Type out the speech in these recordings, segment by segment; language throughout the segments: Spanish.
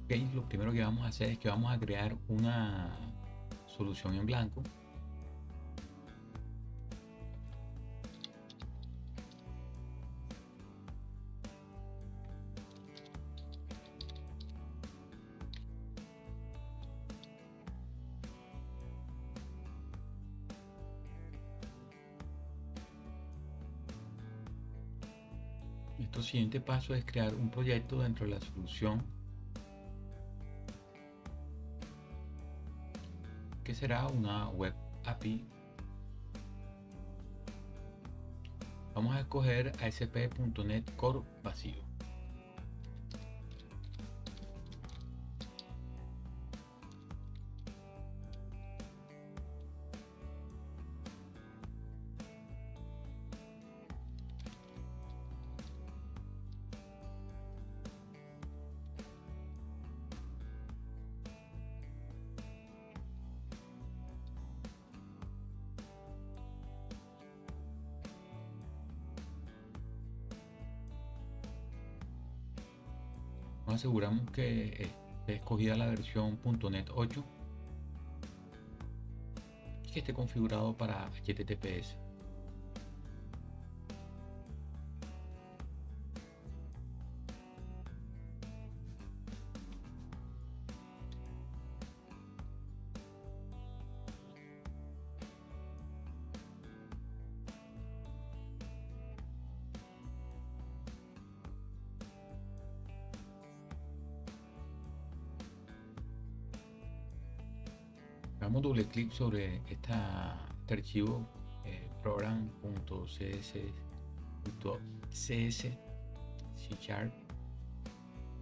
Ok, lo primero que vamos a hacer es que vamos a crear una solución en blanco. Nuestro siguiente paso es crear un proyecto dentro de la solución que será una web API. Vamos a escoger ASP.NET Core vacío. Nos aseguramos que esté escogida la versión .NET 8 y que esté configurado para HTTPS. Damos doble clic sobre este archivo program.cs C#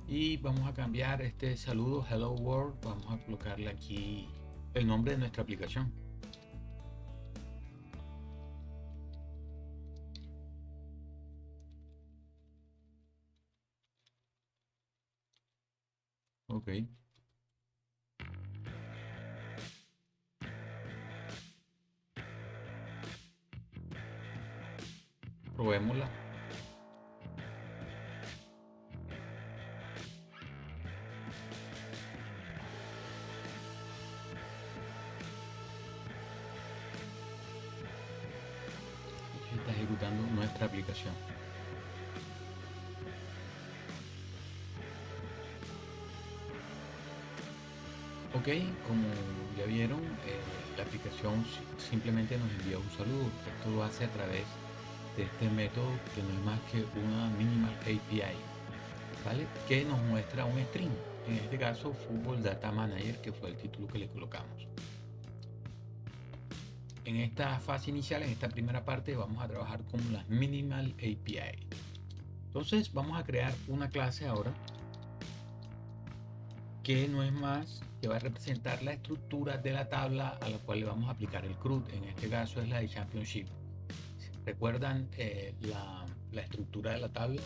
y vamos a cambiar este saludo hello world, vamos a colocarle aquí el nombre de nuestra aplicación. Ok, probémosla. Se está ejecutando nuestra aplicación. Ok, como ya vieron, la aplicación simplemente nos envía un saludo. Esto lo hace a través de este método que no es más que una minimal API, ¿vale? Que nos muestra un string, en este caso Football Data Manager, que fue el título que le colocamos. En esta fase inicial, en esta primera parte, vamos a trabajar con las minimal API. Entonces vamos a crear una clase ahora que no es más que va a representar la estructura de la tabla a la cual le vamos a aplicar el CRUD. En este caso es la de Championship. ¿Recuerdan la estructura de la tabla?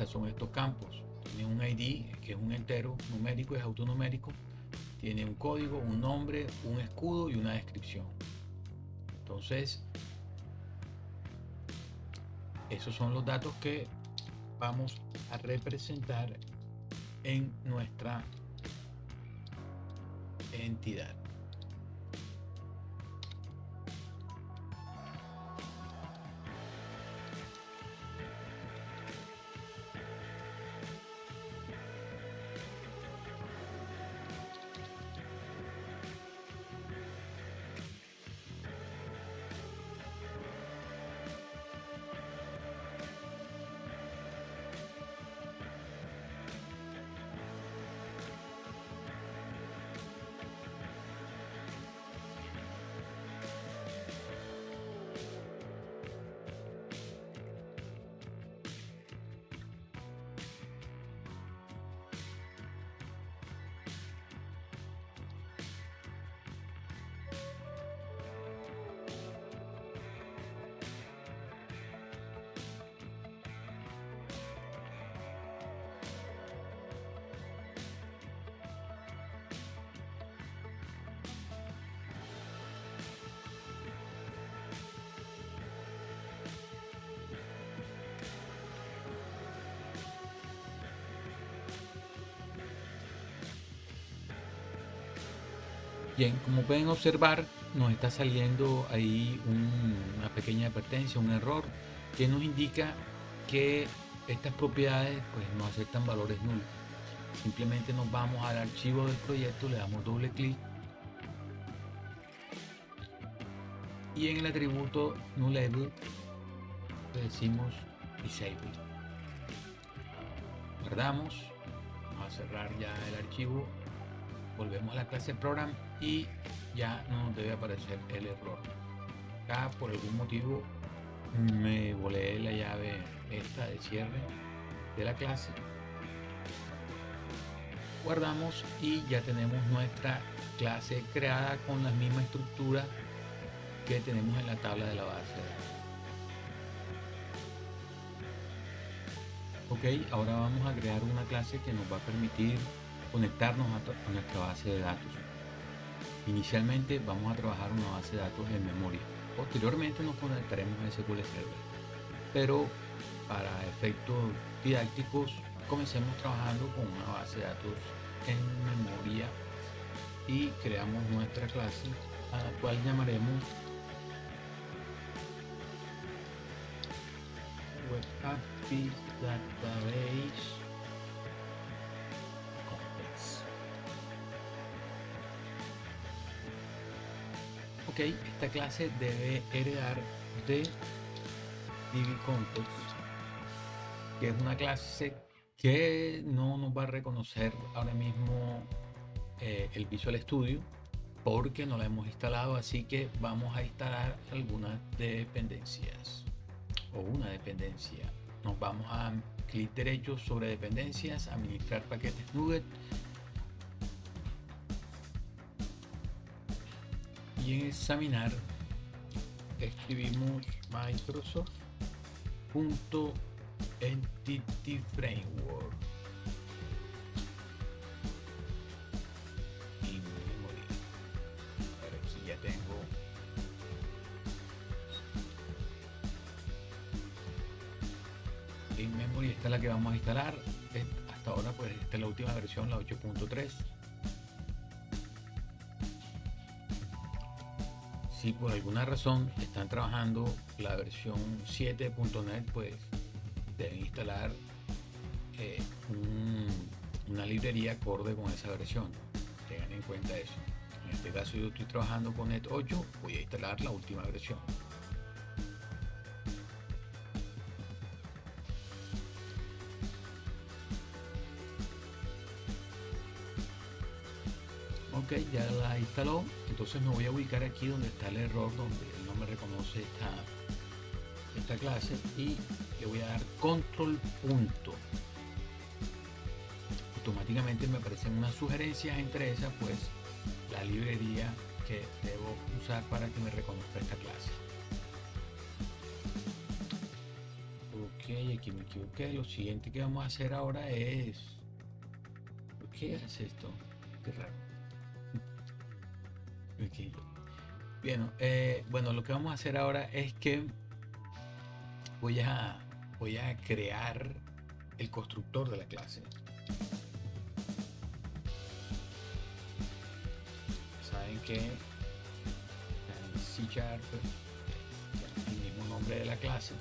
Son estos campos. Tiene un ID, que es un entero numérico, es autonumérico. Tiene un código, un nombre, un escudo y una descripción. Entonces, esos son los datos que vamos a representar en nuestra entidad. Bien, como pueden observar, nos está saliendo ahí una pequeña advertencia, un error que nos indica que estas propiedades pues no aceptan valores nulos. Simplemente nos vamos al archivo del proyecto, le damos doble clic y en el atributo nullable le decimos disable. Guardamos, vamos a cerrar ya el archivo, volvemos a la clase program y ya no nos debe aparecer el error. Acá por algún motivo me volé la llave esta de cierre de la clase. Guardamos y ya tenemos nuestra clase creada con la misma estructura que tenemos en la tabla de la base de datos. Ok, ahora vamos a crear una clase que nos va a permitir conectarnos a nuestra base de datos. Inicialmente vamos a trabajar una base de datos en memoria. Posteriormente nos conectaremos a SQL Server. Pero para efectos didácticos comencemos trabajando con una base de datos en memoria y creamos nuestra clase a la cual llamaremos Web API Database Complex. Ok, esta clase debe heredar de DB-Context, que es una clase que no nos va a reconocer ahora mismo el Visual Studio porque no la hemos instalado, así que vamos a instalar algunas dependencias o una dependencia. Nos vamos a clic derecho sobre dependencias, administrar paquetes NuGet y en examinar escribimos Microsoft.Entity Framework y memoria. Ahora aquí ya tengo en memoria, esta es la que vamos a instalar. Hasta ahora pues esta es la última versión, la 8.3. Si por alguna razón están trabajando la versión 7.net, pues deben instalar una librería acorde con esa versión. Tengan en cuenta eso. En este caso yo estoy trabajando con Net 8, voy a instalar la última versión. Ok, ya la instaló. Entonces me voy a ubicar aquí donde está el error, donde él no me reconoce esta clase, y le voy a dar control punto. Automáticamente me aparecen unas sugerencias, entre esas pues la librería que debo usar para que me reconozca esta clase. Ok, aquí me equivoqué. Lo siguiente que vamos a hacer ahora es... ¿por qué hace esto? Qué raro. Okay. Bien, bueno, lo que vamos a hacer ahora es que voy a crear el constructor de la clase. Saben que en C# el mismo nombre de la clase.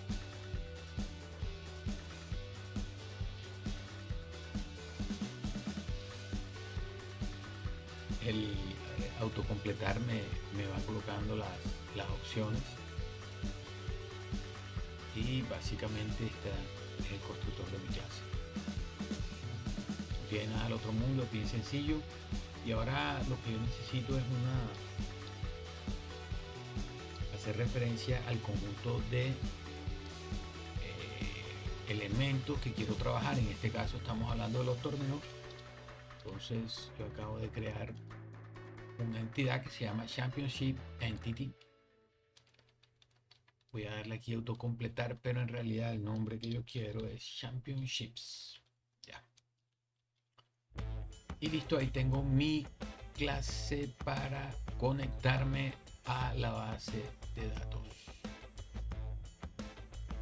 El autocompletar me va colocando las opciones y básicamente este es el constructor de mi clase. No tiene nada del otro mundo, bien sencillo. Y ahora lo que yo necesito es hacer referencia al conjunto de elementos que quiero trabajar. En este caso estamos hablando de los torneos. Entonces yo acabo de crear una entidad que se llama Championship Entity. Voy a darle aquí a autocompletar, pero en realidad el nombre que yo quiero es Championships. Ya. Y listo, ahí tengo mi clase para conectarme a la base de datos.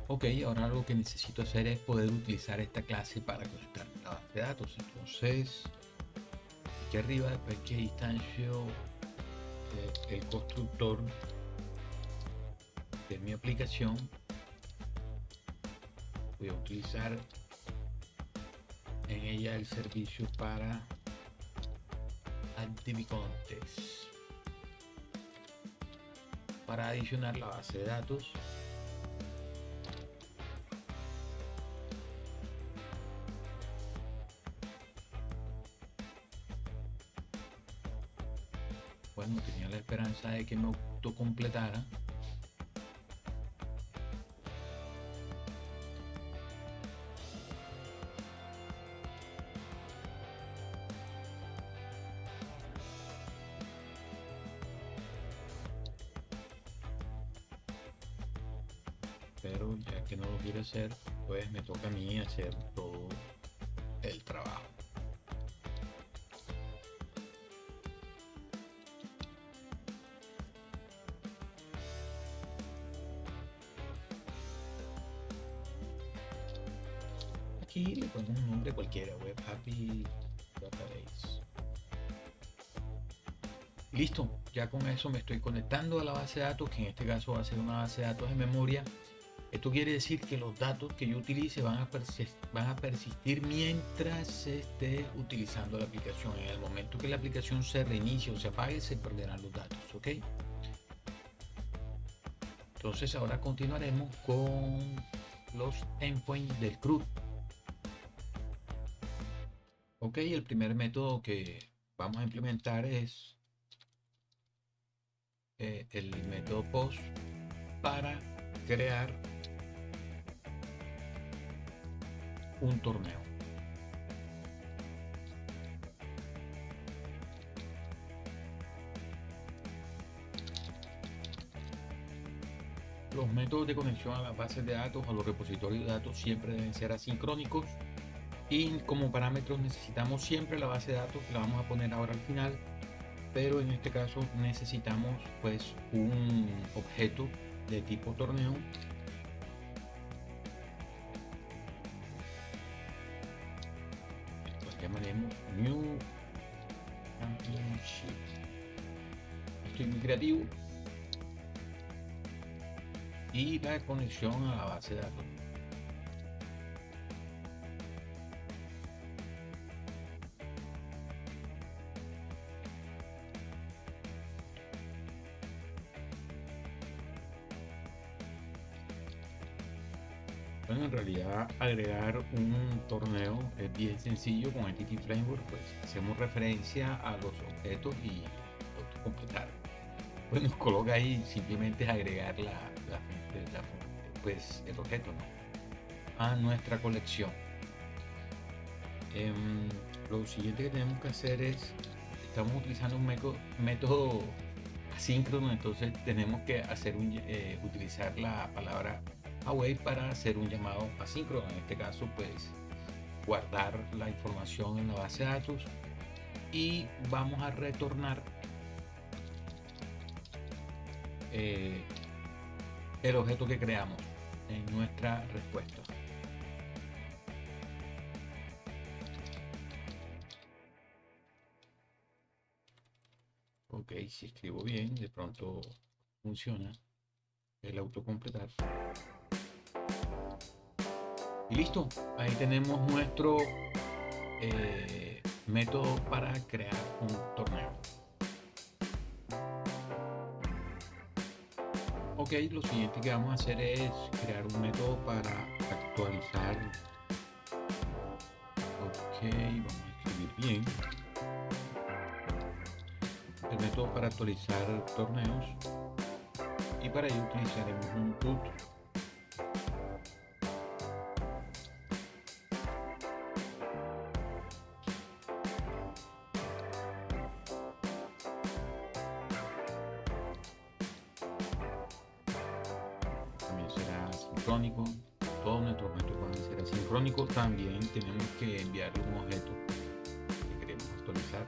Ok, ahora lo que necesito hacer es poder utilizar esta clase para conectarme a la base de datos. Entonces, aquí arriba, después que instancio el constructor de mi aplicación. Voy a utilizar en ella el servicio para ActiveContest para adicionar la base de datos. Bueno, tenía la esperanza de que me autocompletara. Pero ya que no lo quiere hacer, pues me toca a mí hacer todo el trabajo. Aquí le pongo un nombre cualquiera, Web API Database. Listo, ya con eso me estoy conectando a la base de datos, que en este caso va a ser una base de datos de memoria. Esto quiere decir que los datos que yo utilice van a persistir mientras se esté utilizando la aplicación. En el momento que la aplicación se reinicie o se apague, se perderán los datos, ¿ok? Entonces ahora continuaremos con los endpoints del CRUD. Ok, el primer método que vamos a implementar es el método post para crear un torneo. Los métodos de conexión a las bases de datos, a los repositorios de datos, siempre deben ser asincrónicos, y como parámetros necesitamos siempre la base de datos, que la vamos a poner ahora al final, pero en este caso necesitamos pues un objeto de tipo torneo llamaremos New Championship. Estoy muy creativo. Y la conexión a la base de datos. Bueno, en realidad agregar un torneo es bien sencillo con Entity Framework, pues hacemos referencia a los objetos y completar. Pues nos coloca ahí, simplemente es agregar pues el objeto, ¿no?, a nuestra colección. Lo siguiente que tenemos que hacer es, estamos utilizando un método asíncrono, entonces tenemos que hacer utilizar la palabra await para hacer un llamado asíncrono. En este caso, pues guardar la información en la base de datos y vamos a retornar el objeto que creamos en nuestra respuesta. Ok, si escribo bien, de pronto funciona el autocompletar. Y listo, ahí tenemos nuestro método para crear un torneo. Ok, lo siguiente que vamos a hacer es crear un método para actualizar. Ok, vamos a escribir bien. El método para actualizar torneos, y para ello utilizaremos un put. También será sincrónico. Todos nuestros métodos van a ser asincrónicos. También tenemos que enviarle un objeto que queremos actualizar,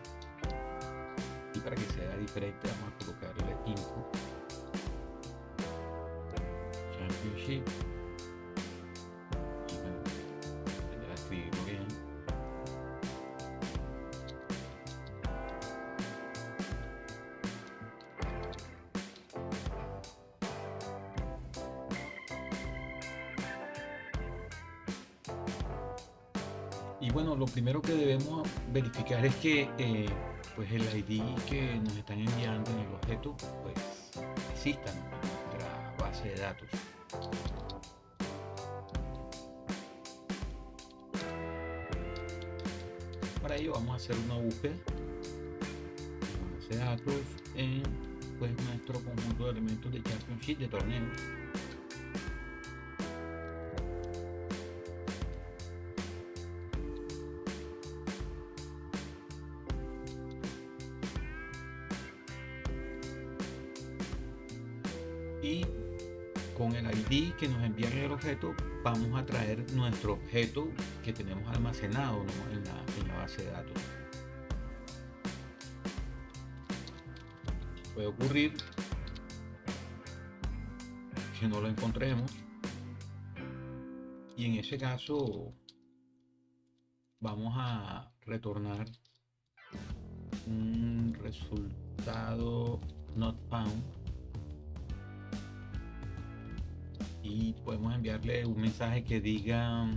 y para que sea diferente vamos a colocarle info championship y bueno, tendrá que escribirlo bien. Y bueno, lo primero que debemos verificar es que pues el ID que nos están enviando en el objeto pues exista en nuestra base de datos. Para ello vamos a hacer una búsqueda en base de datos en pues nuestro conjunto de elementos de Championship de torneo. Y con el ID que nos envían el objeto vamos a traer nuestro objeto que tenemos almacenado, ¿no?, en la base de datos. Puede ocurrir que no lo encontremos y en ese caso vamos a retornar un resultado not found y podemos enviarle un mensaje que diga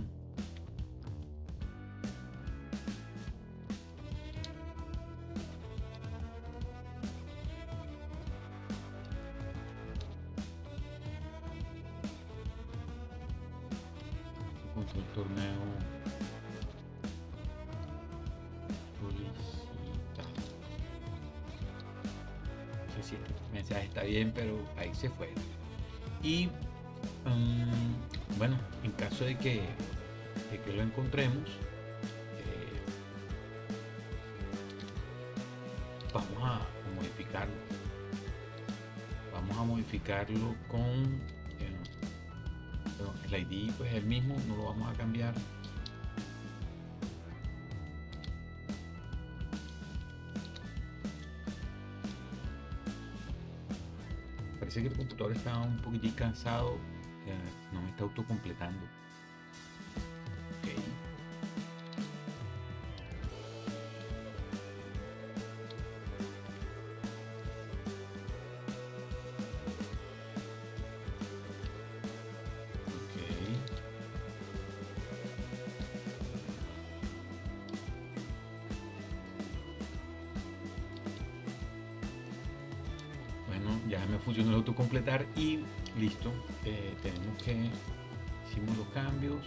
contra el torneo solicitado. No sé si este mensaje está bien, pero ahí se fue. Y bueno, en caso de que lo encontremos, vamos a modificarlo. Vamos a modificarlo con el ID, pues el mismo, no lo vamos a cambiar. Parece que el computador está un poquitín cansado, no me está autocompletando. Okay. Ya me funcionó el autocompletar y listo. Tenemos que hicimos los cambios.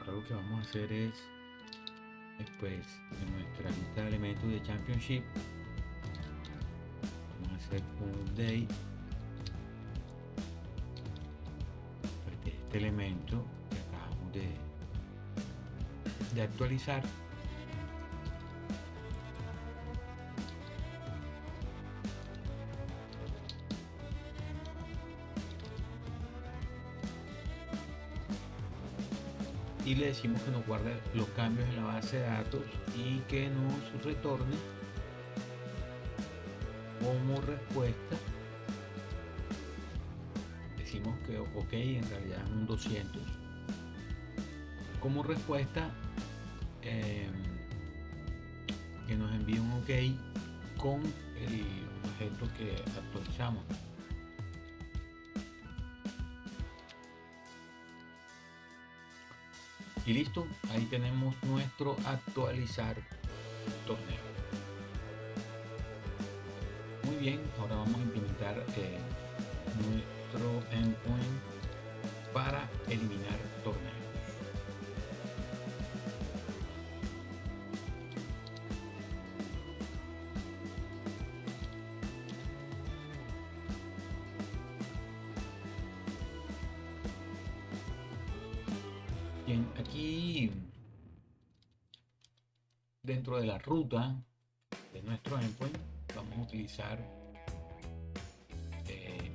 Ahora lo que vamos a hacer es después en nuestra lista de elementos de Championship vamos a hacer un update de este elemento que acabamos de actualizar. Y le decimos que nos guarde los cambios en la base de datos y que nos retorne como respuesta. Decimos que ok, en realidad es un 200. Como respuesta que nos envíe un ok con el objeto que actualizamos. Y listo, ahí tenemos nuestro actualizar torneo. Muy bien, ahora vamos a implementar nuestro endpoint para eliminar torneos. Bien, aquí dentro de la ruta de nuestro endpoint vamos a utilizar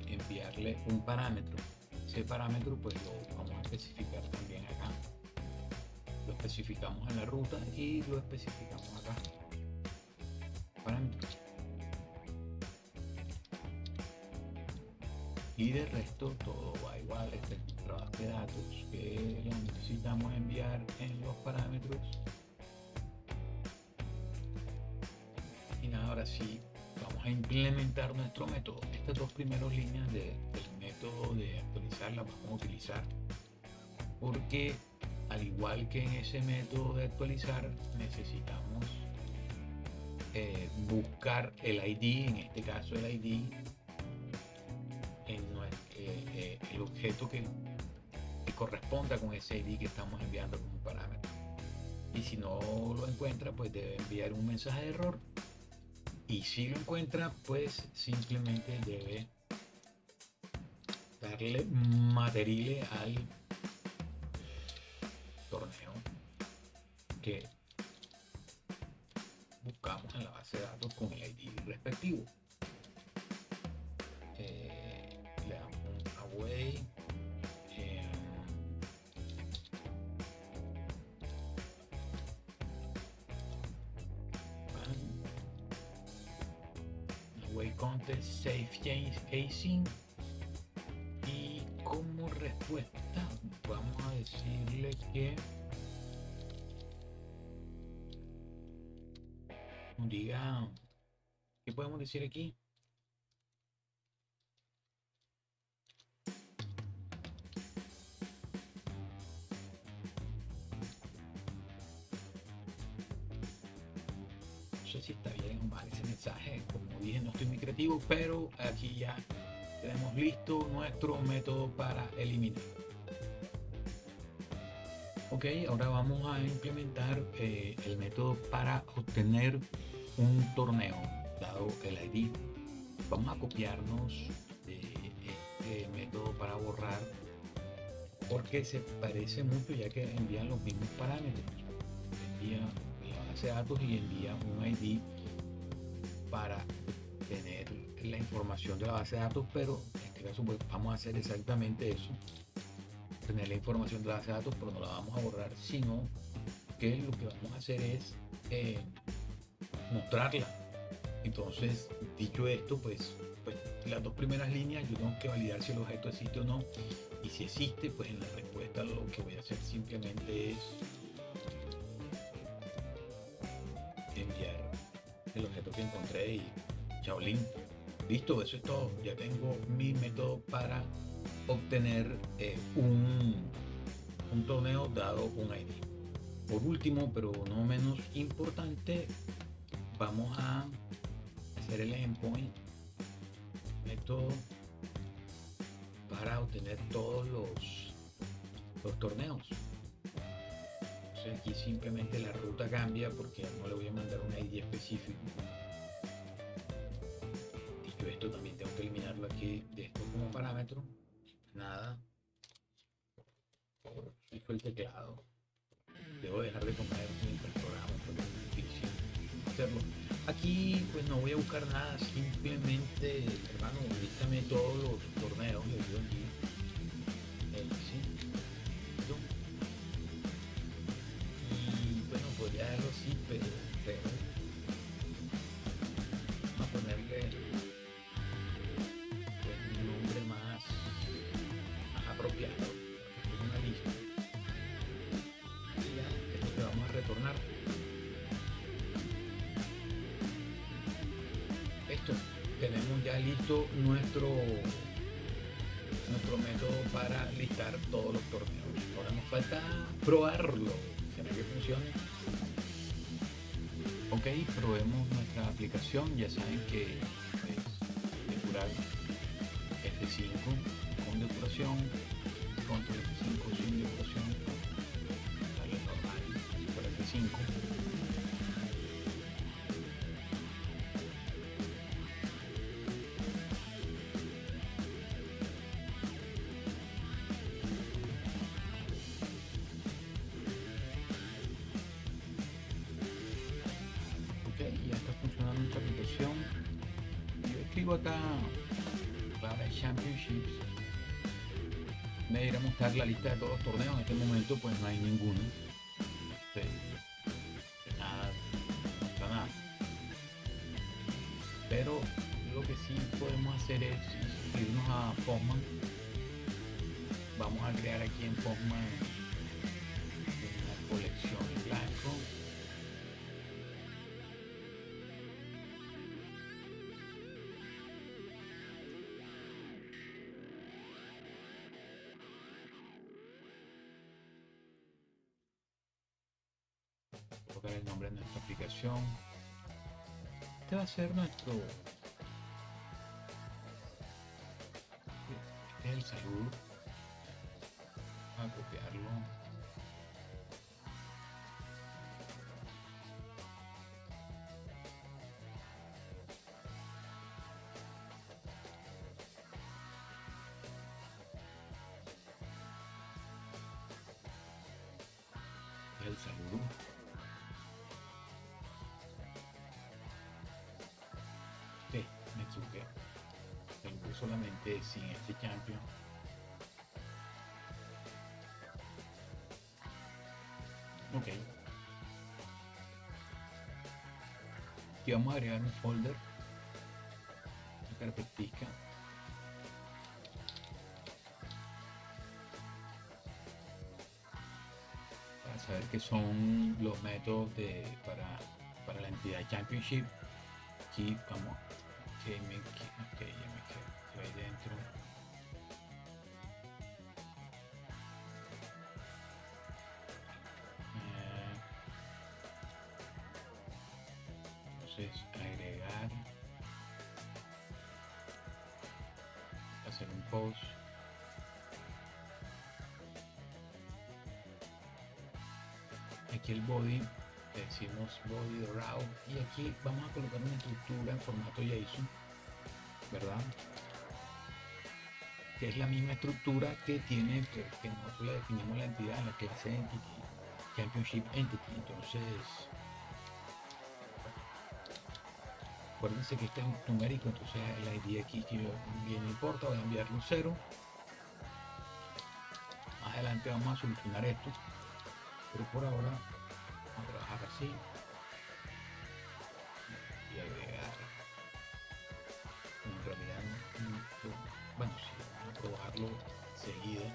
enviarle un parámetro. Ese parámetro pues lo vamos a especificar también acá. Lo especificamos en la ruta y lo especificamos acá. Parámetro. Y de resto todo va igual. Esta es nuestra base de datos que lo necesitamos enviar en los parámetros. Y nada, ahora sí vamos a implementar nuestro método. Estas dos primeras líneas del método de actualizar las vamos a utilizar porque al igual que en ese método de actualizar, necesitamos buscar el ID, en este caso el ID, el objeto que corresponda con ese ID que estamos enviando como parámetro. Y si no lo encuentra, pues debe enviar un mensaje de error. Y si lo encuentra, pues simplemente debe darle materile al torneo que buscamos en la base de datos con el ID respectivo. Le damos un away. Away contest save change async. Y como respuesta vamos a decirle que diga, ¿qué podemos decir aquí? No sé si está bien o mal ese mensaje, como dije no estoy muy creativo, pero aquí ya tenemos listo nuestro método para eliminar. Ok, ahora vamos a implementar el método para obtener un torneo, dado el ID. Vamos a copiarnos de este método para borrar, porque se parece mucho ya que envían los mismos parámetros. Envía la base de datos y envía un ID para tener la información de la base de datos, pero en este caso pues, vamos a hacer exactamente eso, tener la información de la base de datos, pero no la vamos a borrar, sino que lo que vamos a hacer es mostrarla. Entonces, dicho esto, pues las dos primeras líneas yo tengo que validar si el objeto existe o no, y si existe, pues en la respuesta lo que voy a hacer simplemente es enviar el objeto que encontré y chaolín. Listo, eso es todo. Ya tengo mi método para obtener un torneo dado un ID. Por último, pero no menos importante, vamos a hacer el endpoint, método para obtener todos los torneos. Entonces aquí simplemente la ruta cambia porque no le voy a mandar un ID específico. Dicho esto, también tengo que eliminarlo aquí de esto como parámetro. Nada. Fijo el teclado. Debo dejar de comer mientras programa porque es difícil hacerlo. Aquí pues no voy a buscar nada, simplemente hermano, lístame todos los torneos, le digo aquí. Sí. Y bueno, podría dejarlo así, pero vamos a ponerle pues, un nombre más apropiado. Es una lista. Y ya es lo que vamos a retornar. Esto, tenemos ya listo nuestro método para listar todos los torneos. Ahora nos falta probarlo. ¿Será que funcione? Ok, probemos nuestra aplicación. Ya saben que es depurar F5 con depuración, control F5 sin depuración, darle normal por F5. Ya está funcionando nuestra aplicación. Yo escribo acá para Championships. Me irá a mostrar la lista de todos los torneos. En este momento pues no hay ninguno. Nada, no está nada. Pero lo que sí podemos hacer es irnos a Postman. Vamos a crear aquí en Postman una colección en blanco. ver el nombre de nuestra aplicación. Este va a ser nuestro, este es el saludo. Vamos a copiarlo. Este es el saludo. Me equivoqué. Tengo solamente sin este champion. Ok. Y vamos a agregar un folder, una carpetica. Para saber qué son los métodos para la entidad Championship. Aquí vamos. Ya me quedo ahí dentro. Entonces agregar, hacer un post, aquí el body, le decimos body de route, y aquí vamos a colocar una estructura en formato JSON, ¿verdad? Que es la misma estructura que tiene, que nosotros le definimos la entidad en la clase Entity, Championship Entity. Entonces acuérdense que este es un numérico, entonces la ID aquí que bien importa, voy a enviarle un 0. Más adelante vamos a solucionar esto, pero por ahora vamos a trabajar así y agregar. En realidad bueno, sí, vamos a probarlo enseguida.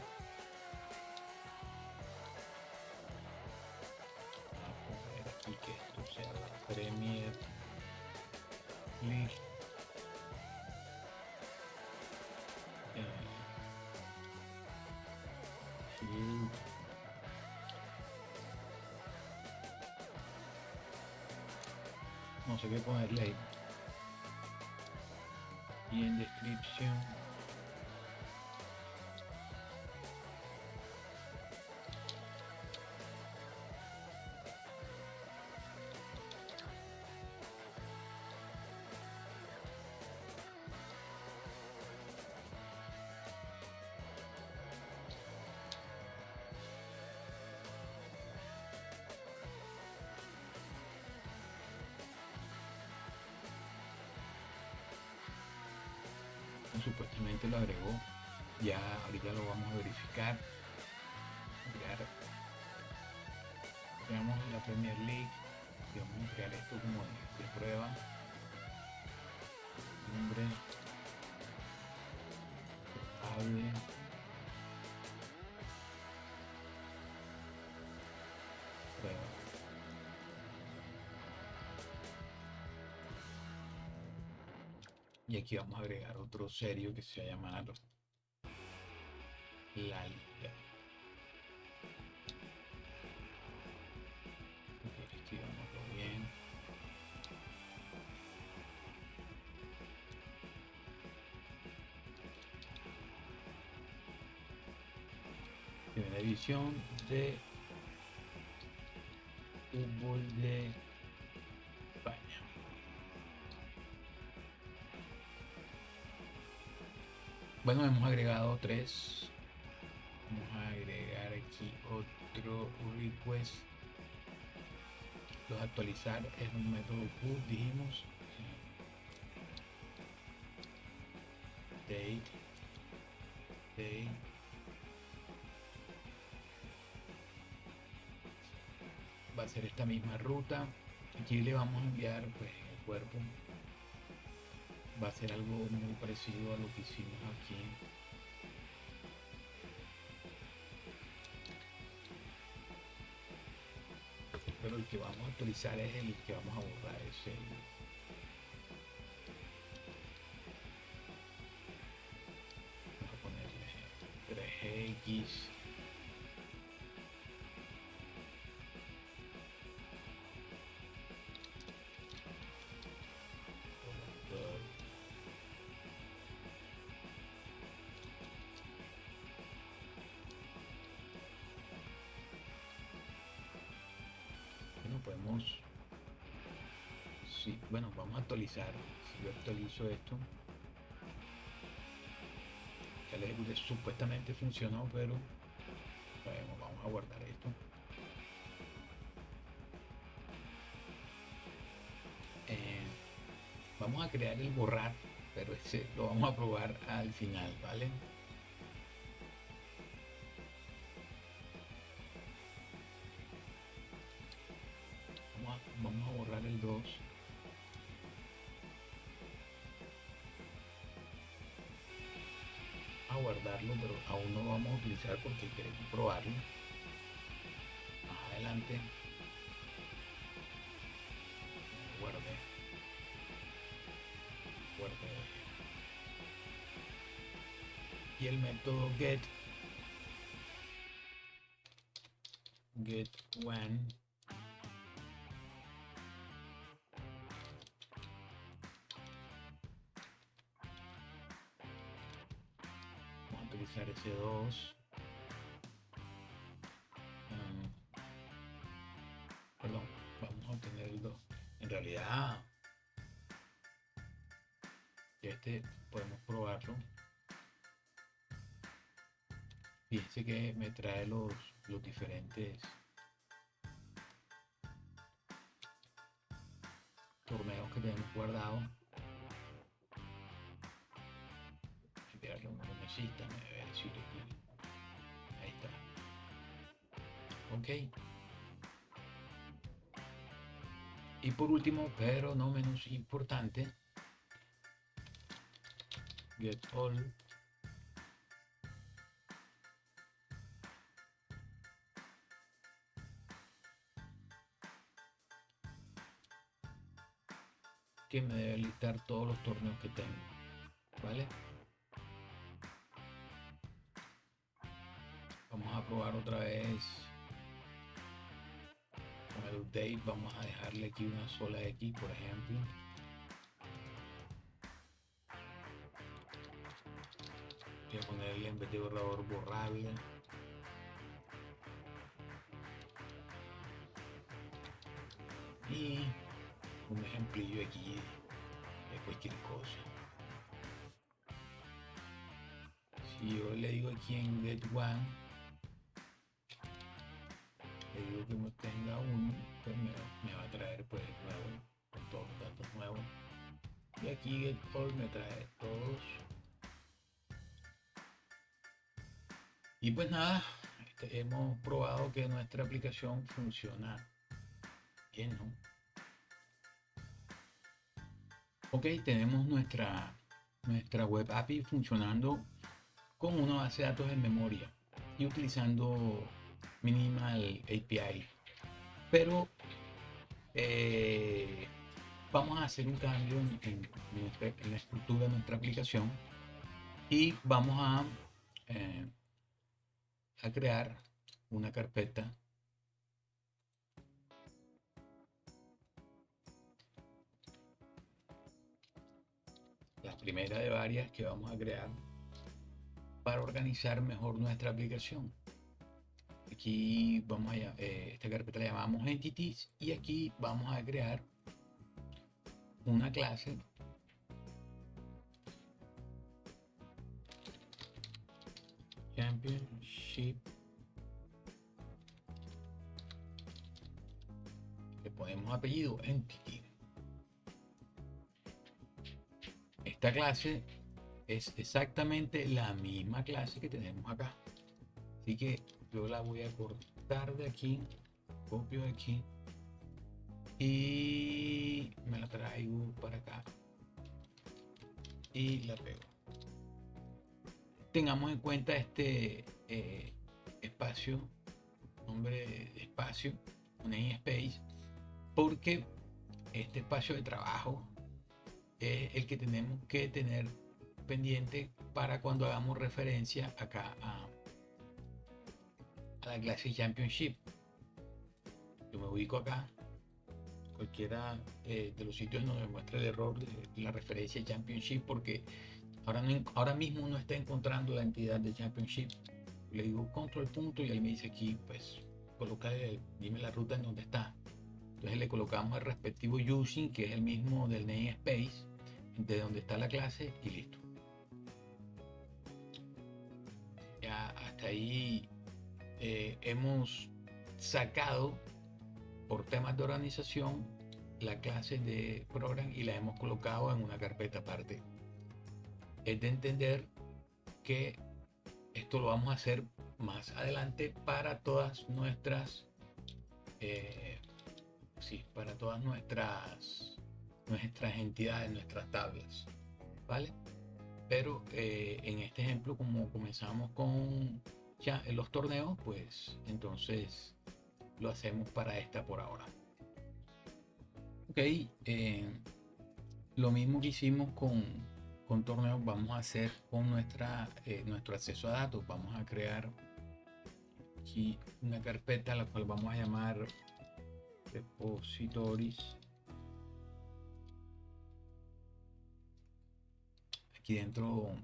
Vamos a poner aquí que esto sea la Premier League. No sé qué ponerle ahí. Y en descripción supuestamente lo agregó. Ya ahorita lo vamos a verificar. Creamos la Premier League y vamos a crear esto como de prueba. Nombre portable, prueba. Y aquí vamos a agregar otro serio que se va a llamar La Liga. Escribámoslo bien. Primera división de fútbol de España. Bueno, hemos agregado 3. Vamos a agregar aquí otro request. Los actualizar es un método put, dijimos. Date. Va a ser esta misma ruta. Aquí le vamos a enviar pues el cuerpo. Va a ser algo muy parecido a lo que hicimos aquí. Pero el que vamos a actualizar es el que vamos a borrar, es el vamos a ponerle 3X podemos, sí, bueno, vamos a actualizar. Si yo actualizo esto, el ejecute supuestamente funcionó, pero vamos a guardar esto. Eh, Vamos a crear el borrar, pero ese lo vamos a probar al final, ¿vale? Vamos a borrar el 2. A guardarlo, pero aún no lo vamos a utilizar porque queremos probarlo. Más adelante guardé. Y el método get one vamos a utilizar ese 2. Perdón, vamos a obtener el 2. En realidad este podemos probarlo. Fíjense que me trae los diferentes torneos que tenemos guardados. Enviarle un mesita, me debe decir aquí. Ahí está. Ok. Y por último, pero no menos importante, get all que me debe listar todos los torneos que tengo, ¿vale? Vamos a probar otra vez con el update. Vamos a dejarle aquí una sola X, por ejemplo. Voy a ponerle en vez de borrador borrable. Y un ejemplillo aquí de cualquier cosa. Si yo le digo aquí en get one, le digo que no tenga uno, pues me va a traer pues nuevo, con todos los datos nuevos. Y aquí get all me trae todos. Y pues nada, hemos probado que nuestra aplicación funciona bien, ¿no? Ok, tenemos nuestra web API funcionando con una base de datos en memoria y utilizando Minimal API. Pero vamos a hacer un cambio en la estructura de nuestra aplicación y vamos a crear una carpeta la primera de varias que vamos a crear para organizar mejor nuestra aplicación. Aquí vamos a esta carpeta la llamamos entities y aquí vamos a crear una clase championship. Le ponemos apellido entity. Esta clase es exactamente la misma clase que tenemos acá, así que yo la voy a cortar de aquí, copio de aquí y me la traigo para acá y la pego. Tengamos en cuenta este espacio, nombre de espacio, un space, porque este espacio de trabajo es el que tenemos que tener pendiente para cuando hagamos referencia acá a la clase Championship. Yo me ubico acá, cualquiera de los sitios donde me muestra el error de la referencia Championship, porque ahora mismo no está encontrando la entidad de Championship. Le digo control punto y él me dice aquí, pues coloca, dime la ruta en donde está. Entonces le colocamos el respectivo using, que es el mismo del namespace, de donde está la clase, y listo. Ya hasta ahí hemos sacado por temas de organización la clase de program y la hemos colocado en una carpeta aparte. Es de entender que esto lo vamos a hacer más adelante para todas nuestras para todas nuestras entidades, nuestras tablas, ¿vale? Pero en este ejemplo, como comenzamos con ya en los torneos, pues entonces lo hacemos para esta por ahora. Ok, lo mismo que hicimos con torneos vamos a hacer con nuestro acceso a datos. Vamos a crear aquí una carpeta la cual vamos a llamar repositories. Aquí dentro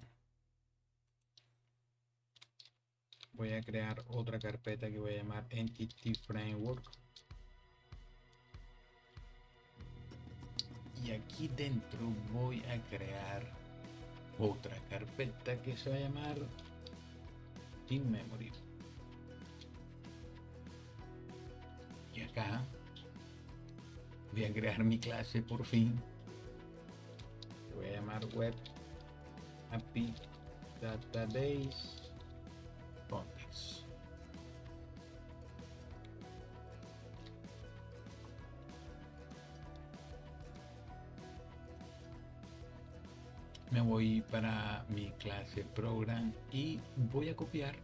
voy a crear otra carpeta que voy a llamar Entity Framework. Y aquí dentro voy a crear otra carpeta que se va a llamar In Memory. Y acá voy a crear mi clase por fin. Voy a llamar Web API Database Context. Me voy para mi clase program y voy a copiar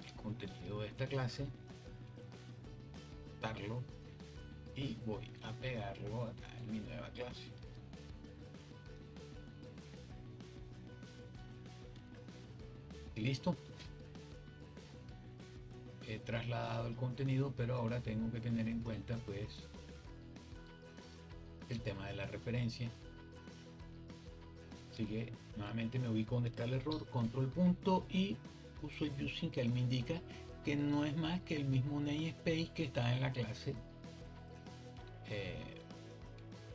el contenido de esta clase, darlo y voy a pegarlo acá en mi nueva clase. Y listo. He trasladado el contenido, pero ahora tengo que tener en cuenta pues el tema de la referencia. Así que nuevamente me ubico donde está el error, control punto y uso el using, que él me indica que no es más que el mismo namespace que está en la clase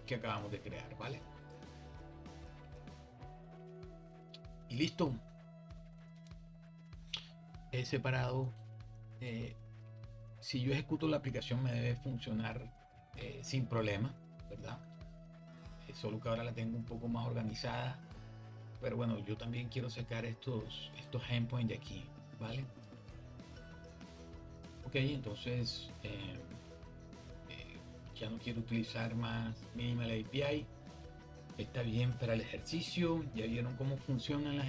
que acabamos de crear, ¿vale? Y listo. He separado. Si yo ejecuto la aplicación me debe funcionar sin problema, ¿verdad? Solo que ahora la tengo un poco más organizada. Pero bueno, yo también quiero sacar estos endpoints de aquí, ¿vale? Ok, entonces ya no quiero utilizar más Minimal API. Está bien para el ejercicio. Ya vieron cómo funcionan las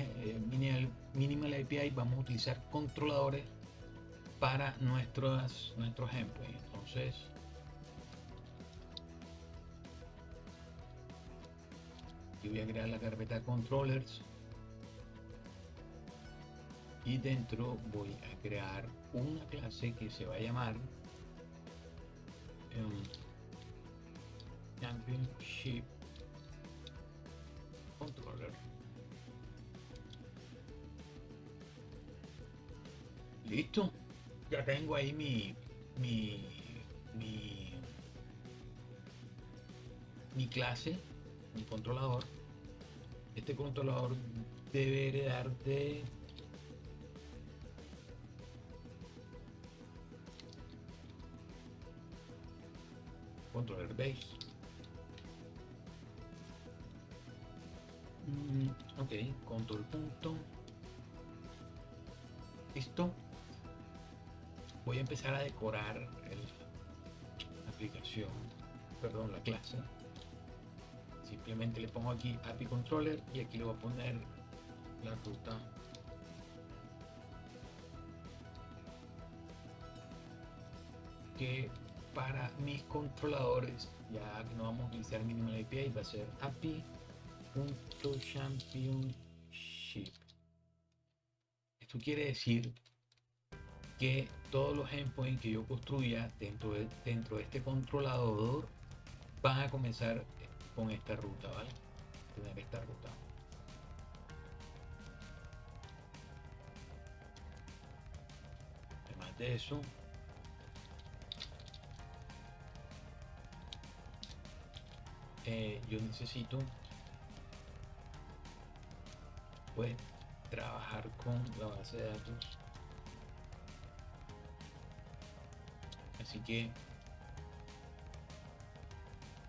Minimal API. Vamos a utilizar controladores para nuestros endpoints. Entonces, yo voy a crear la carpeta controllers y dentro voy a crear una clase que se va a llamar Championship Controller. Listo, ya tengo ahí mi clase, mi controlador. Este controlador debe heredar de controller base. Ok, control punto. Listo. Voy a empezar a decorar la aplicación, perdón, la clase. Simplemente le pongo aquí API Controller y aquí le voy a poner la ruta que para mis controladores, ya que no vamos a utilizar Minimal API, va a ser API.championship. Esto quiere decir que todos los endpoints que yo construya dentro de este controlador van a comenzar con esta ruta, ¿vale? Tener esta ruta. Además de eso, yo necesito pues trabajar con la base de datos, así que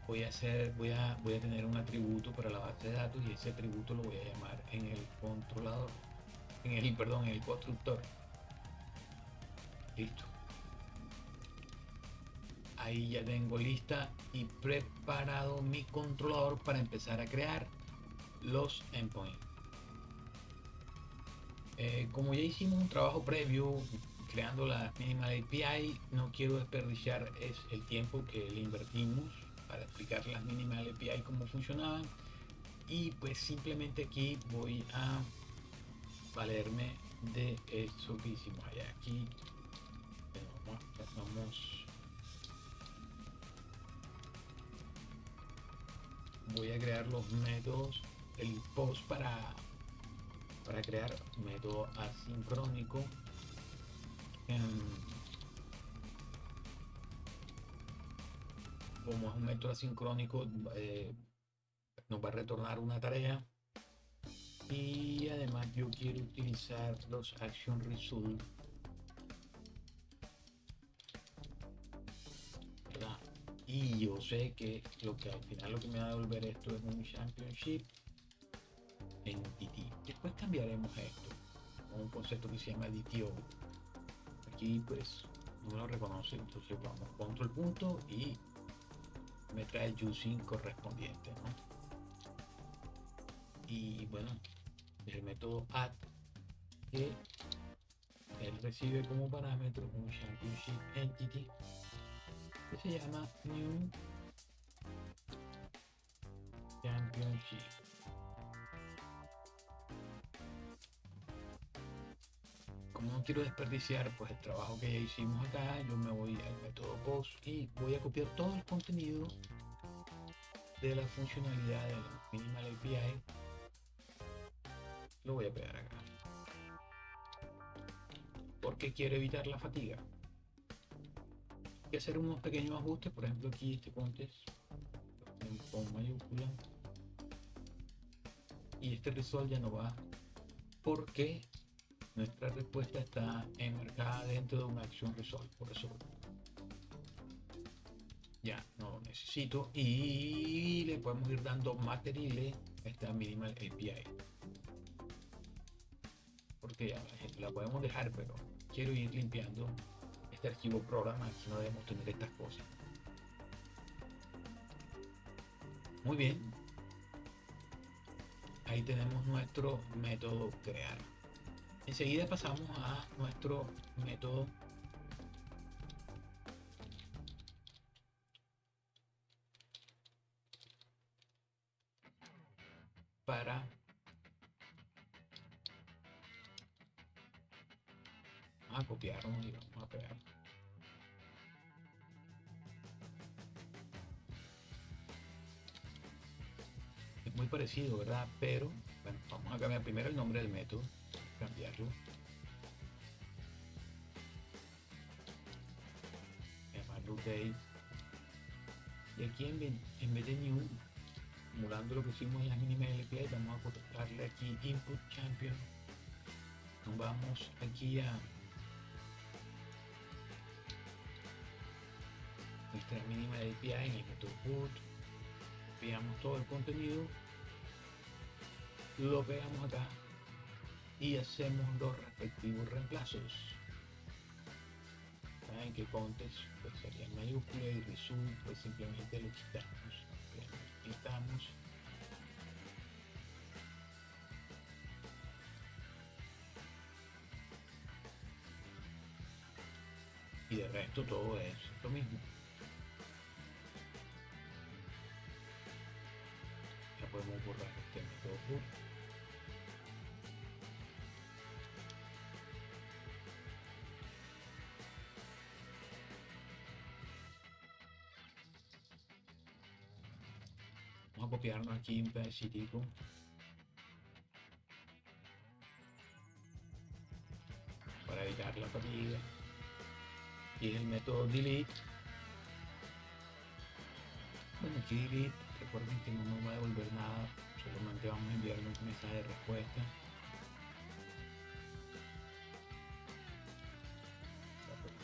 voy a tener un atributo para la base de datos y ese atributo lo voy a llamar en el controlador, en el constructor. Listo. Ahí ya tengo lista y preparado mi controlador para empezar a crear los endpoints. Como ya hicimos un trabajo previo creando la Minimal API, no quiero desperdiciar el tiempo que le invertimos para explicar las Minimal API cómo funcionaban, y pues simplemente aquí voy a valerme de eso que hicimos allá. Aquí voy a crear los métodos, el post para crear método asincrónico. Como es un método asincrónico, nos va a retornar una tarea, y además yo quiero utilizar los action result, ¿verdad? Y yo sé que al final lo que me va a devolver esto es un championship entity. Después cambiaremos esto con un concepto que se llama DTO. Aquí pues no lo reconoce, entonces vamos control punto y me trae el using correspondiente, ¿no? Y bueno, el método add, que él recibe como parámetro un championship entity que se llama new championship. Como no quiero desperdiciar pues el trabajo que ya hicimos acá, yo me voy al método post y voy a copiar todo el contenido de la funcionalidad de la Minimal API, lo voy a pegar acá porque quiero evitar la fatiga. Hay que hacer unos pequeños ajustes, por ejemplo aquí este contest con mayúscula, y este result ya no va porque nuestra respuesta está enmarcada dentro de una acción result, por eso ya no lo necesito, y le podemos ir dando materiales a esta Minimal API porque ya la podemos dejar, pero quiero ir limpiando este archivo programa. Aquí no debemos tener estas cosas. Muy bien, ahí tenemos nuestro método crear. Enseguida pasamos a nuestro método para copiarnos y vamos a pegar. Es muy parecido, ¿verdad? Pero bueno, vamos a cambiar primero el nombre del método, cambiarlo, llamarlo date, y aquí en vez de new, simulando lo que hicimos en la Minimal API, vamos a colocarle aquí input champion. Nos vamos aquí a nuestra Minimal API en el método put, copiamos todo el contenido, lo pegamos acá y hacemos los respectivos reemplazos. Saben que contest pues sería en mayúscula y result pues simplemente lo quitamos. Y de resto todo es lo mismo. Ya podemos borrar este método put. Vamos a copiarnos aquí un pedacito para evitar la fatiga, y es el método delete. Bueno, aquí delete recuerden que no nos va a devolver nada, solamente vamos a enviarle un mensaje de respuesta.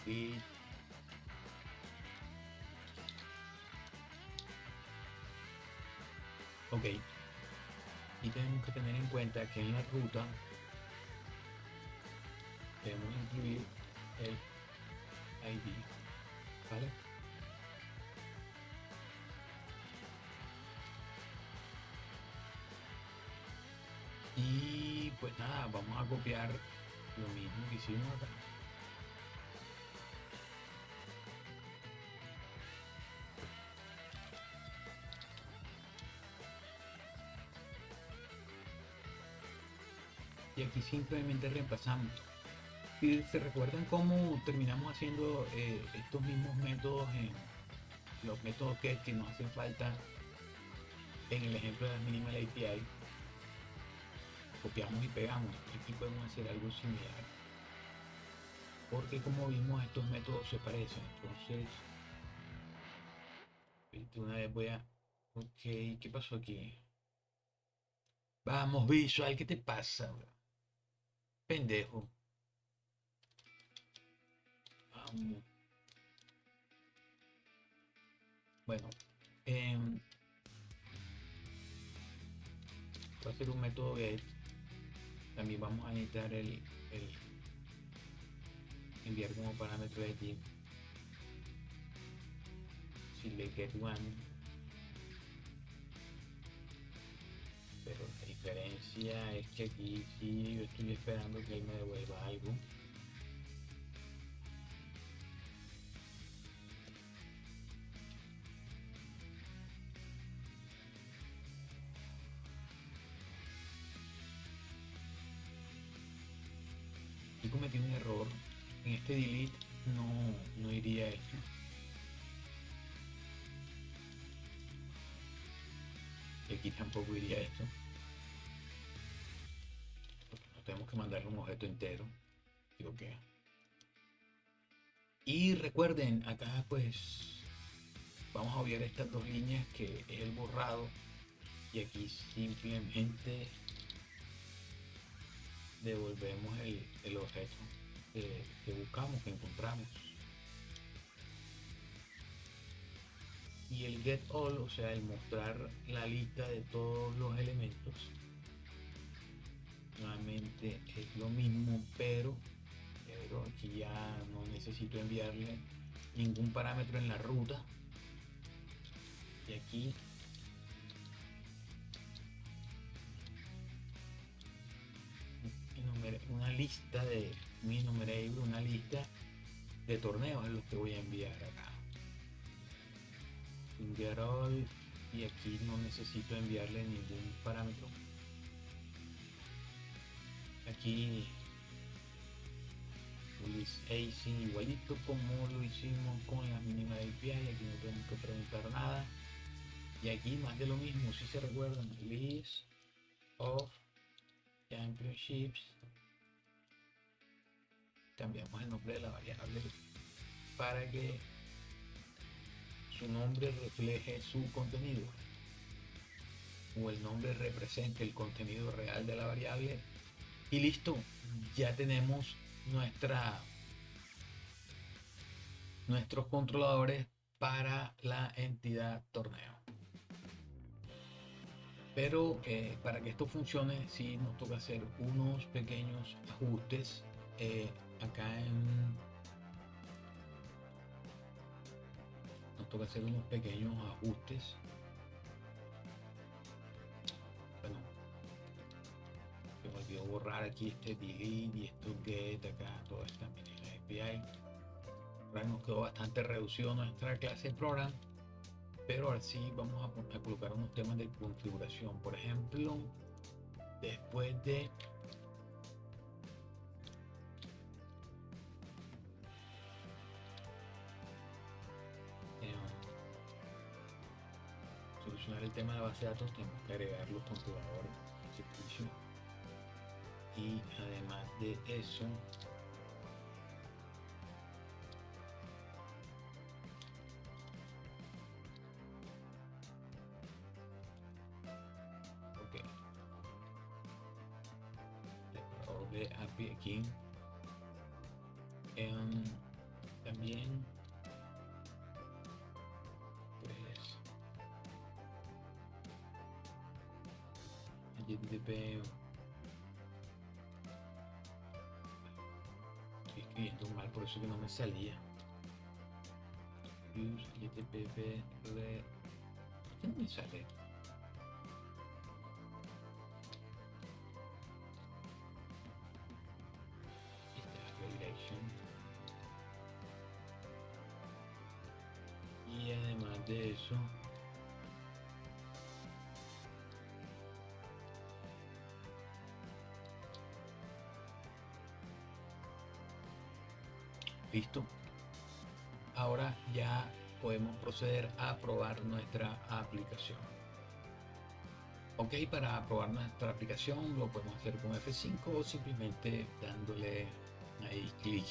Y ok, y tenemos que tener en cuenta que en la ruta debemos incluir el ID, ¿vale? Y pues nada, vamos a copiar lo mismo que hicimos acá. Y aquí simplemente reemplazamos. Y se recuerdan cómo terminamos haciendo estos mismos métodos en los métodos que nos hacen falta en el ejemplo de la Minimal API. Copiamos y pegamos. Aquí podemos hacer algo similar, porque como vimos estos métodos se parecen. Entonces de una vez voy a... Ok, ¿qué pasó aquí? Vamos, Visual, ¿qué te pasa, bro? Pendejo. Vamos. Bueno, voy a hacer un método get. También vamos a necesitar el enviar como parámetro de aquí. Si le get one. Pero la diferencia es que aquí sí yo estoy esperando que él me devuelva algo. Y cometí un error. En este delete no iría esto. Y aquí tampoco iría esto. Porque no tenemos que mandarle un objeto entero. Digo que. Y recuerden, acá pues vamos a obviar estas dos líneas que es el borrado. Y aquí simplemente devolvemos el objeto que buscamos, que encontramos. Y el get all, o sea, el mostrar la lista de todos los elementos, nuevamente es lo mismo, pero aquí ya no necesito enviarle ningún parámetro en la ruta. Y aquí una lista de mi enumerable, una lista de torneos es lo que voy a enviar acá. Enviar all, y aquí no necesito enviarle ningún parámetro. Aquí list async igualito como lo hicimos con la Minimal API. Aquí no tenemos que preguntar nada. Y aquí más de lo mismo, si se recuerdan, list of championships. Cambiamos el nombre de la variable para que su nombre refleje su contenido, o el nombre represente el contenido real de la variable. Y listo, ya tenemos nuestros controladores para la entidad torneo. Pero para que esto funcione sí nos toca hacer unos pequeños ajustes acá nos toca hacer unos pequeños ajustes. Bueno, se me olvidó borrar aquí este delete y esto get acá, toda esta API. Ahora nos quedó bastante reducido nuestra clase program, pero ahora sí vamos a colocar unos temas de configuración. Por ejemplo, después de solucionar el tema de la base de datos, tenemos que agregar los controladores de servicio. Y además de eso, de API aquí. También pues HTTP, estoy escribiendo mal, por eso que no me salía. Use HTTP red, ¿qué no me sale? Redirection. Y además de eso, listo. Ahora ya podemos proceder a probar nuestra aplicación. Ok, para probar nuestra aplicación lo podemos hacer con F5 o simplemente dándole ahí clic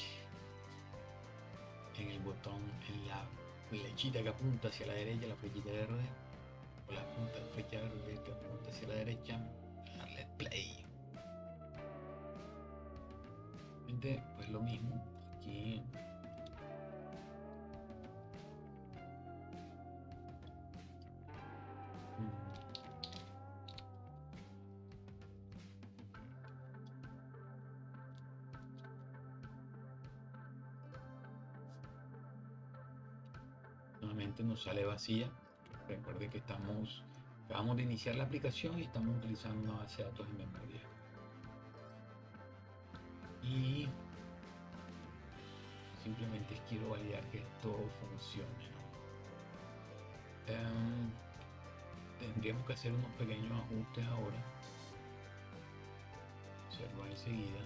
en el botón, en la flechita que apunta hacia la derecha, la flechita verde, o la flecha verde que apunta hacia la derecha, darle play. Pues lo mismo aquí. Nuevamente nos sale vacía. Recuerde que acabamos de iniciar la aplicación y estamos utilizando una base de datos en memoria. Y simplemente quiero validar que todo funcione, ¿no? Tendríamos que hacer unos pequeños ajustes ahora. Hacerlo enseguida.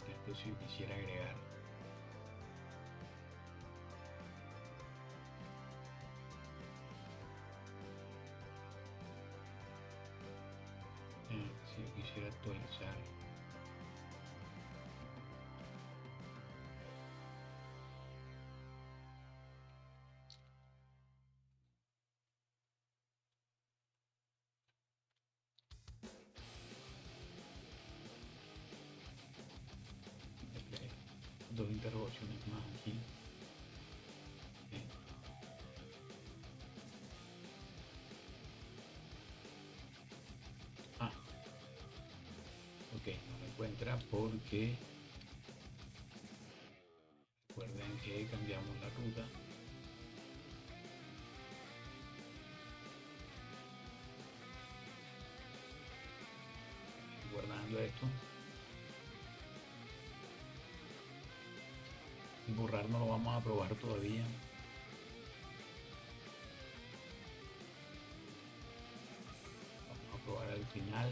Esto si quisiera agregar si yo quisiera actualizar dos interrogaciones más aquí. Ok, no me encuentra porque recuerden que cambiamos la ruta. Guardando esto y borrar no lo vamos a probar todavía. Vamos a probar al final.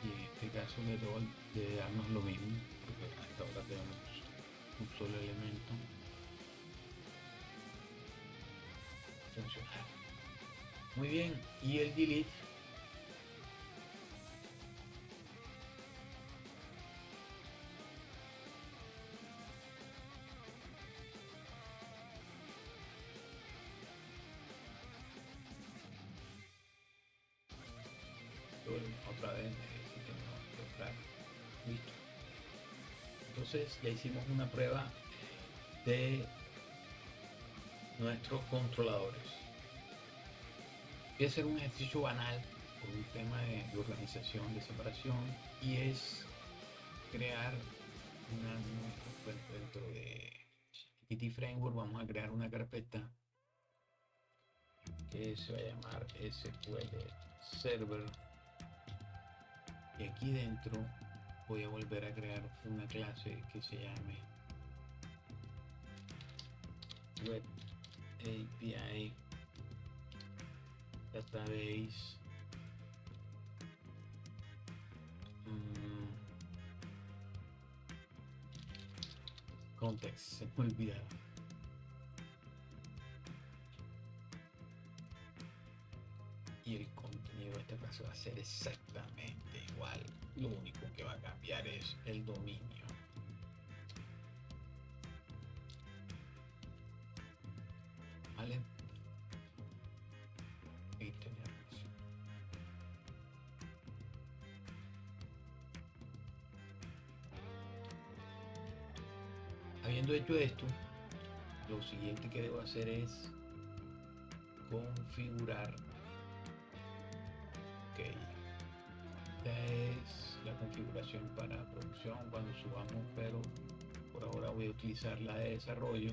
Y en este caso debe darnos lo mismo porque hasta ahora tenemos un solo elemento. Funcionar. Muy bien, y el delete otra vez listo. Entonces ya hicimos una prueba de nuestros controladores. Voy a hacer un ejercicio banal por un tema de organización, de separación, y es crear dentro de Entity Framework vamos a crear una carpeta que se va a llamar SQL Server, y aquí dentro voy a volver a crear una clase que se llame Web API Database Context, se me olvidaba. Y el contenido esta clase va a ser exactamente igual. Lo único que va a cambiar es el dominio. ¿Vale? Y tenemos. Habiendo hecho esto, lo siguiente que debo hacer es configurar. Ok, esta es la configuración para producción cuando subamos, pero por ahora voy a utilizar la de desarrollo.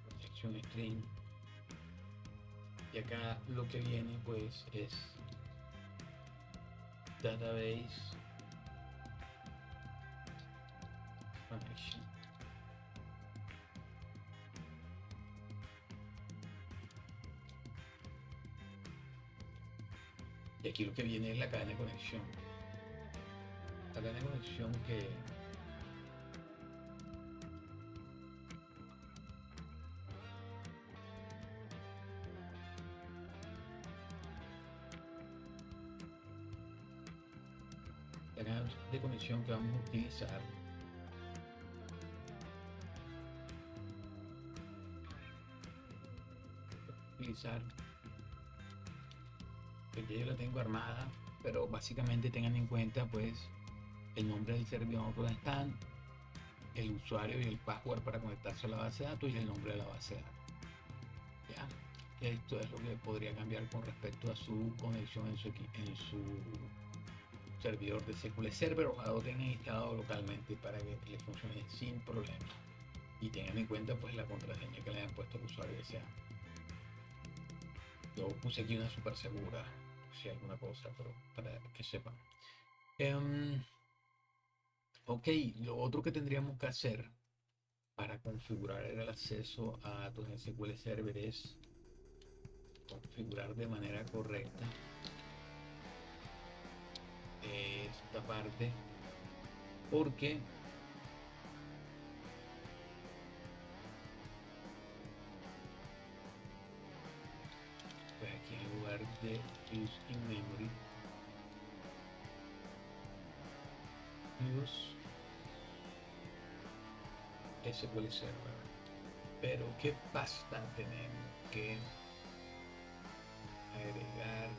Proyección string. Y acá lo que viene pues es database connection. Y aquí lo que viene es la cadena de conexión. La cadena de conexión que vamos a utilizar, que ya yo la tengo armada, pero básicamente tengan en cuenta pues el nombre del servidor donde están, el usuario y el password para conectarse a la base de datos y el nombre de la base de datos. ¿Ya? Esto es lo que podría cambiar con respecto a su conexión en su servidor de SQL Server. Ojalá lo tengan instalado localmente para que le funcione sin problema. Y tengan en cuenta pues la contraseña que le hayan puesto al usuario que sea. Yo puse aquí una súper segura, si alguna cosa, pero para que sepan. Ok, lo otro que tendríamos que hacer para configurar el acceso a datos en SQL Server es configurar de manera correcta esta parte, porque pues aquí en lugar de use in memory, use SQL Server. Pero ¿qué pasa? Tenemos que agregar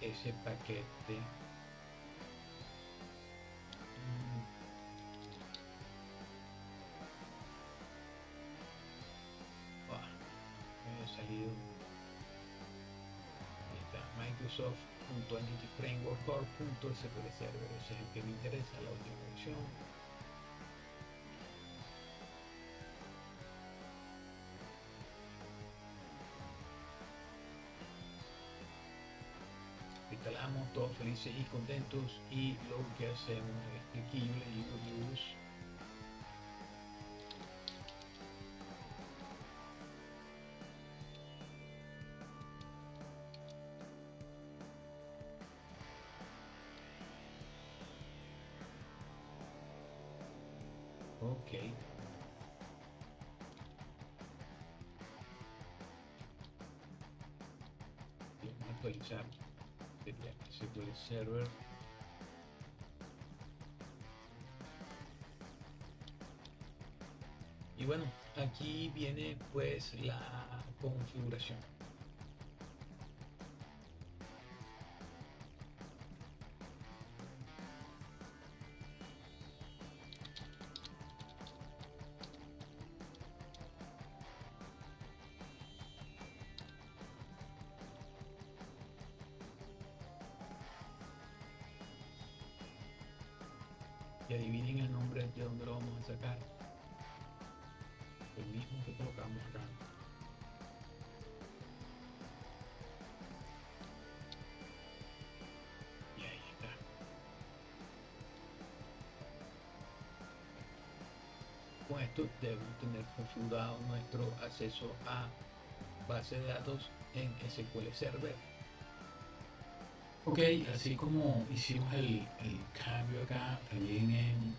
ese paquete me ha salido. Ahí está, Microsoft.entityframework.core.sql Server, ese es el que me interesa, la última versión. Instalamos todos felices y contentos, y lo que hacemos es clic y use. Ok. Vamos a actualizar el SQL Server. Y bueno, aquí viene pues la configuración. Y adivinen el nombre de dónde lo vamos a sacar. El mismo que colocamos acá. Y ahí está. Con esto debemos tener configurado nuestro acceso a base de datos en SQL Server. Ok, así como hicimos el cambio acá, también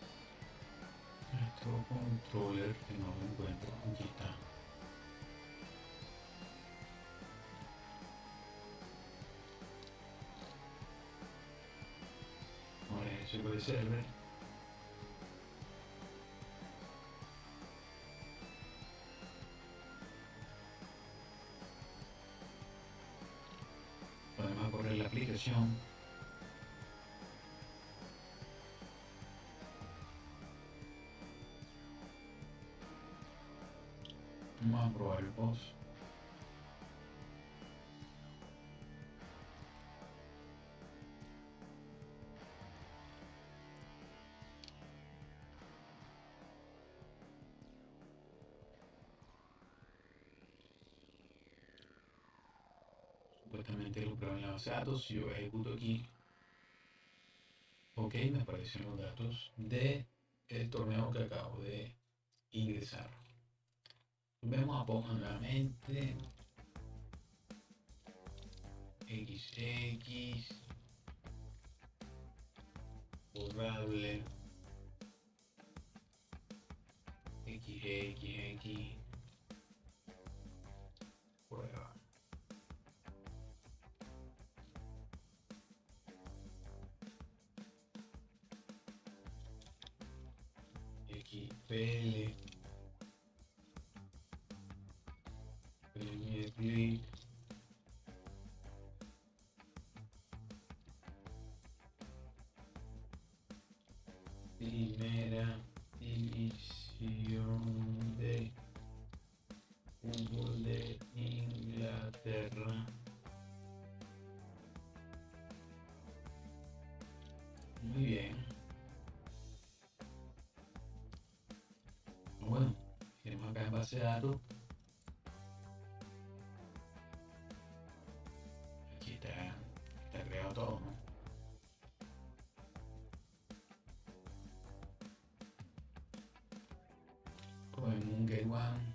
Nuestro controller que no lo encuentro. Aquí está. Ahora ese puede server. Podemos correr la aplicación. Vamos a probar el boss. Supuestamente lo pruebo en la base de datos. Si yo ejecuto aquí, ok, me aparecen los datos de el torneo que acabo de ingresar. Vemos a Poma nuevamente. XX. Borrable. XX. Prueba. XPL. Premier League. Primera división de fútbol de Inglaterra. Muy bien. Bueno, tenemos acá en base de datos. Aquí está creado todo, ¿no? Cogemos un Get One.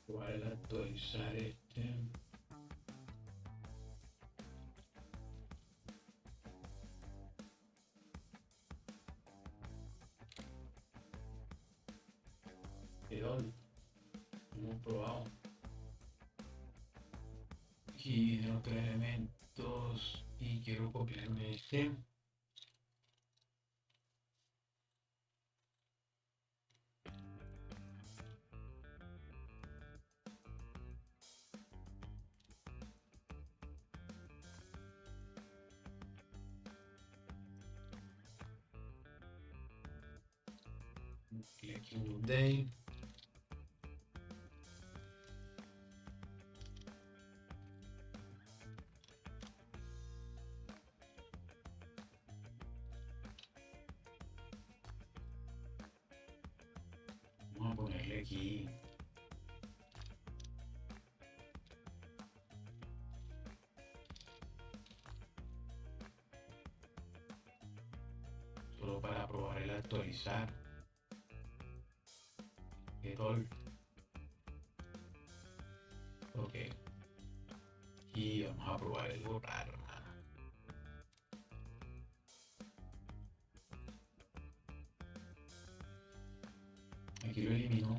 Voy a actualizar este. Quedó. Hemos probado. Aquí tengo 3 elementos y quiero copiarme este. Y aquí un update. Vamos a ponerle aquí solo para probar el actualizar. All. Ok. Y vamos a probar el borrar. Aquí lo elimino.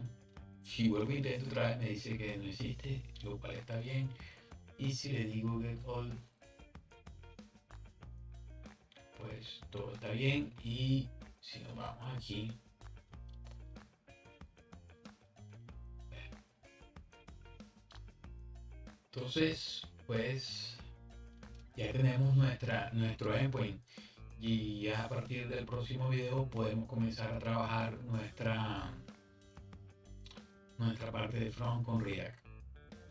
Si vuelvo a intentar otra vez me dice que no existe, lo cual está bien. Y si le digo get all, pues todo está bien. Y si nos vamos aquí, entonces pues ya tenemos nuestro endpoint. Y ya a partir del próximo video podemos comenzar a trabajar nuestra parte de front con React.